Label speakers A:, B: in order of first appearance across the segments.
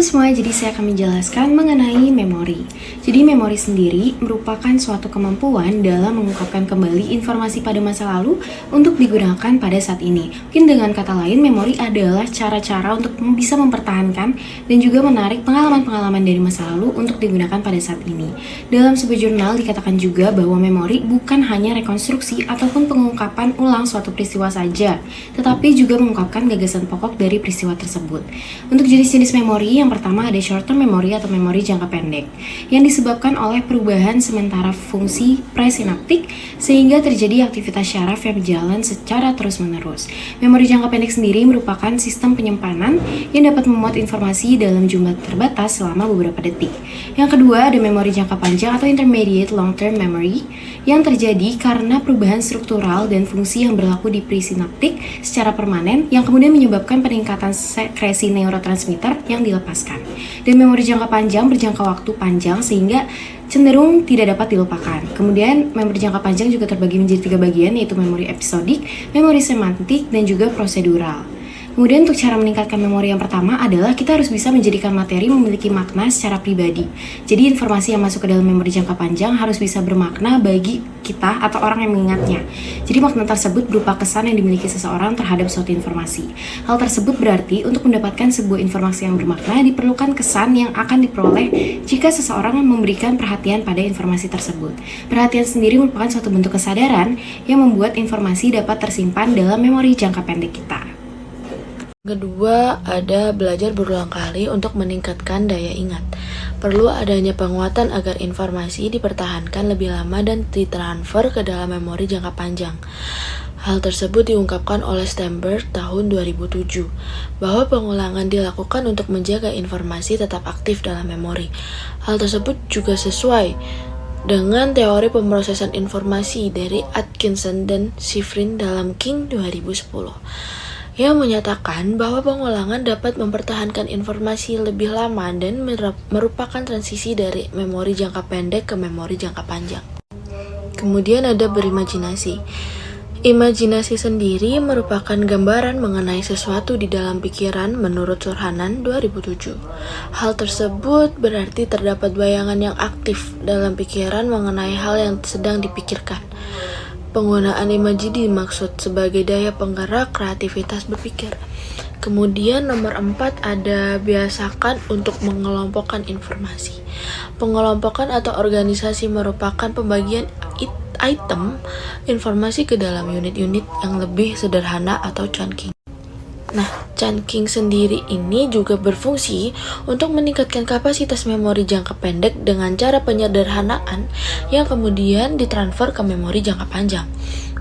A: semua, jadi saya akan menjelaskan mengenai memori. Jadi memori sendiri merupakan suatu kemampuan dalam mengungkapkan kembali informasi pada masa lalu untuk digunakan pada saat ini. Mungkin dengan kata lain, memori adalah cara-cara untuk bisa mempertahankan dan juga menarik pengalaman-pengalaman dari masa lalu untuk digunakan pada saat ini. Dalam sebuah jurnal dikatakan juga bahwa memori bukan hanya rekonstruksi ataupun pengungkapan ulang suatu peristiwa saja, tetapi juga mengungkapkan gagasan pokok dari peristiwa tersebut. Untuk jenis-jenis memori, yang pertama ada short term memory atau memori jangka pendek yang disebabkan oleh perubahan sementara fungsi presinaptik sehingga terjadi aktivitas syaraf yang berjalan secara terus-menerus. Memori jangka pendek sendiri merupakan sistem penyimpanan yang dapat memuat informasi dalam jumlah terbatas selama beberapa detik. Yang kedua ada memori jangka panjang atau intermediate long term memory yang terjadi karena perubahan struktural dan fungsi yang berlaku di presinaptik secara permanen yang kemudian menyebabkan peningkatan sekresi neurotransmitter yang dilepaskan. Dan memori jangka panjang berjangka waktu panjang sehingga cenderung tidak dapat dilupakan. Kemudian memori jangka panjang juga terbagi menjadi 3 bagian, yaitu memori episodik, memori semantik, dan juga prosedural. Kemudian untuk cara meningkatkan memori yang pertama adalah kita harus bisa menjadikan materi memiliki makna secara pribadi. Jadi informasi yang masuk ke dalam memori jangka panjang harus bisa bermakna bagi kita atau orang yang mengingatnya. Jadi makna tersebut berupa kesan yang dimiliki seseorang terhadap suatu informasi. Hal tersebut berarti untuk mendapatkan sebuah informasi yang bermakna diperlukan kesan yang akan diperoleh jika seseorang memberikan perhatian pada informasi tersebut. Perhatian sendiri merupakan suatu bentuk kesadaran yang membuat informasi dapat tersimpan dalam memori jangka pendek kita.
B: Kedua, ada belajar berulang kali untuk meningkatkan daya ingat. Perlu adanya penguatan agar informasi dipertahankan lebih lama dan ditransfer ke dalam memori jangka panjang. Hal tersebut diungkapkan oleh Sternberg tahun 2007, bahwa pengulangan dilakukan untuk menjaga informasi tetap aktif dalam memori. Hal tersebut juga sesuai dengan teori pemrosesan informasi dari Atkinson dan Shiffrin dalam King 2010. Yang menyatakan bahwa pengulangan dapat mempertahankan informasi lebih lama dan merupakan transisi dari memori jangka pendek ke memori jangka panjang. Kemudian ada berimajinasi. Imajinasi sendiri merupakan gambaran mengenai sesuatu di dalam pikiran menurut Surhanan 2007. Hal tersebut berarti terdapat bayangan yang aktif dalam pikiran mengenai hal yang sedang dipikirkan. Penggunaan imaji dimaksud sebagai daya penggerak kreativitas berpikir. Kemudian nomor 4 ada biasakan untuk mengelompokkan informasi. Pengelompokan atau organisasi merupakan pembagian item informasi ke dalam unit-unit yang lebih sederhana atau chunking. Nah, chunking sendiri ini juga berfungsi untuk meningkatkan kapasitas memori jangka pendek dengan cara penyederhanaan yang kemudian ditransfer ke memori jangka panjang.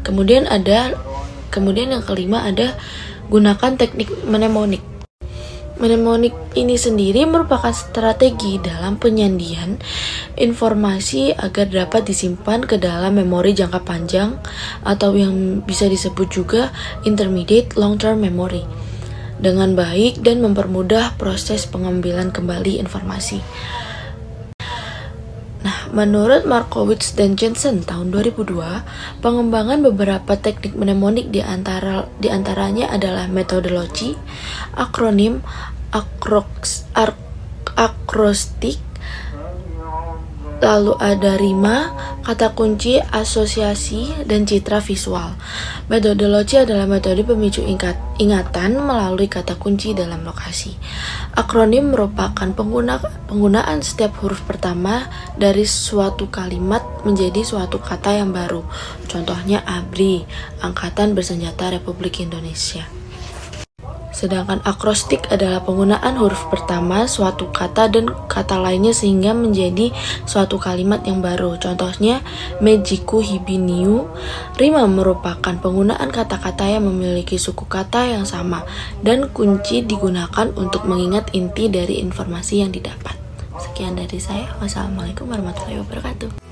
B: Kemudian yang kelima ada gunakan teknik mnemonik. Mnemonik ini sendiri merupakan strategi dalam penyandian informasi agar dapat disimpan ke dalam memori jangka panjang atau yang bisa disebut juga intermediate long-term memory dengan baik dan mempermudah proses pengambilan kembali informasi. Nah, menurut Markowitz dan Jensen tahun 2002, pengembangan beberapa teknik mnemonik di antaranya adalah metodologi, akronim, akrostik, lalu ada rima, kata kunci, asosiasi, dan citra visual. Metodologi adalah metode pemicu ingatan melalui kata kunci dalam lokasi. Akronim merupakan penggunaan setiap huruf pertama dari suatu kalimat menjadi suatu kata yang baru. Contohnya ABRI, Angkatan Bersenjata Republik Indonesia. Sedangkan akrostik adalah penggunaan huruf pertama suatu kata dan kata lainnya sehingga menjadi suatu kalimat yang baru. Contohnya Mejiku Hibiniu. Rima merupakan penggunaan kata-kata yang memiliki suku kata yang sama dan kunci digunakan untuk mengingat inti dari informasi yang didapat. Sekian dari saya. Wassalamualaikum warahmatullahi wabarakatuh.